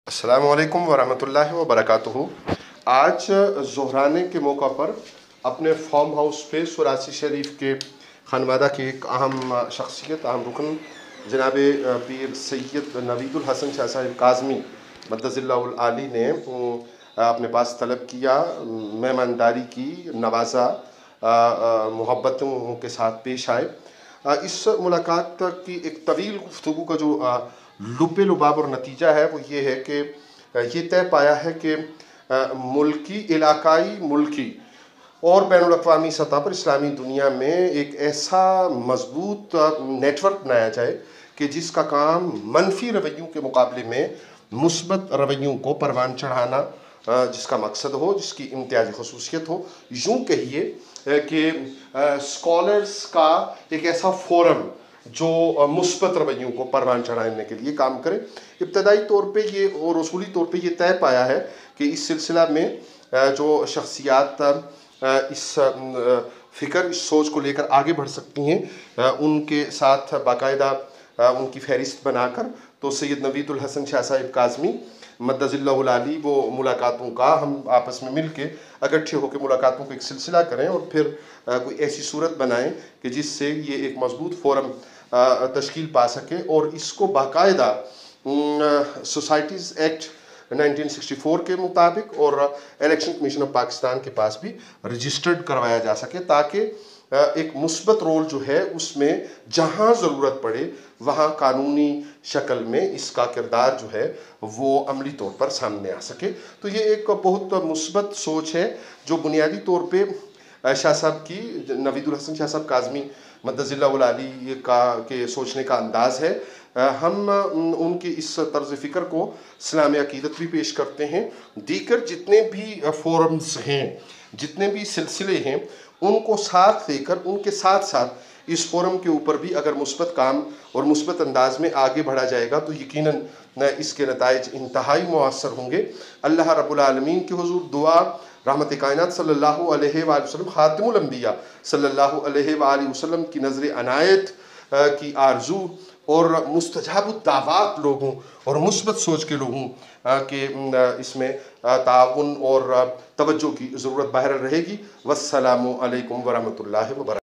अस्सलामु अलैकुम वरहमतुल्लाहि वबरकातुहू। आज ज़ोहराने के मौका पर अपने फार्म हाउस पे सुरासी शरीफ के खानवादा की एक अहम शख्सियत, अहम रुकन जनाब पीर सैयद नवीदुल हसन शाह साहिब काज़मी मद्दज़िल्लाहुल आली ने अपने पास तलब किया, मेहमानदारी की, नवाज़ा, मोहब्बतों के साथ पेश आए। इस मुलाकात की एक तवील गुफ्तगू का जो लुब्बे लुबाब और नतीजा है वो ये है कि ये तय पाया है कि मुल्की, इलाकाई, मुल्की और बैनुल-अक़वामी सतह पर इस्लामी दुनिया में एक ऐसा मजबूत नेटवर्क बनाया जाए कि जिसका काम मनफी रवैयों के मुकाबले में मुस्बत रवैयों को परवान चढ़ाना जिसका मकसद हो, जिसकी इम्तियाज़ी खसूसियत हो। यूँ कहिए कि स्कॉलर्स का एक ऐसा फोरम जो मुस्बत रवैयों को परवान चढ़ाने के लिए काम करे। इब्तदाई तौर पे ये और उसूली तौर पे ये तय पाया है कि इस सिलसिला में जो शख्सियात इस फ़िक्र, इस सोच को लेकर आगे बढ़ सकती हैं, उनके साथ बाकायदा उनकी फहरिस्त बनाकर तो सैयद नवीदुल हसन शाह साहिब काज़मी मद्दज़िल्लाहुल आली वो मुलाकातों का हम आपस में मिल के इकट्ठे होकर मुलाकातों का एक सिलसिला करें और फिर कोई ऐसी सूरत बनाएं कि जिससे ये एक मजबूत फोरम तश्कील पा सके और इसको बाकायदा सोसाइटीज़ एक्ट 1964 के मुताबिक और इलेक्शन कमीशन ऑफ पाकिस्तान के पास भी रजिस्टर्ड करवाया जा सके, ताकि एक मुस्बत रोल जो है उसमें जहाँ ज़रूरत पड़े वहाँ कानूनी शक्ल में इसका किरदार जो है वो अमली तौर पर सामने आ सके। तो ये एक बहुत मुस्बत सोच है जो बुनियादी तौर पे शाह साहब की, नवीदुल हसन शाह साहब काज़मी मद्दज़िल्लाहुल आली का के सोचने का अंदाज़ है। हम उनकी इस तर्ज़ फ़िक्र को इस्लामी अक़ीदत भी पेश करते हैं। दीगर जितने भी फोरम्स हैं, जितने भी सिलसिले हैं, उनको साथ लेकर उनके साथ साथ इस फोरम के ऊपर भी अगर मुस्बत काम और मुस्बत अंदाज में आगे बढ़ा जाएगा तो यकीनन इसके नताइज इंतहाई मुअस्सर होंगे। अल्लाह रब्बुल आलमीन की हुज़ूर दुआ रहमत कायनात सल्लल्लाहु अलैहि वसल्लम खातिमुल अंबिया सल्लल्लाहु अलैहि वसल्लम की नज़र अनायत की आरज़ू और मुस्तजाबुद दावात लोगों और मुस्बत सोच के लोगों के इसमें ताउन और तवज्जो की ज़रूरत बाहर रहेगी। वस्सलामु अलैकुम वरहमतुल्लाहि वबरकातुहू।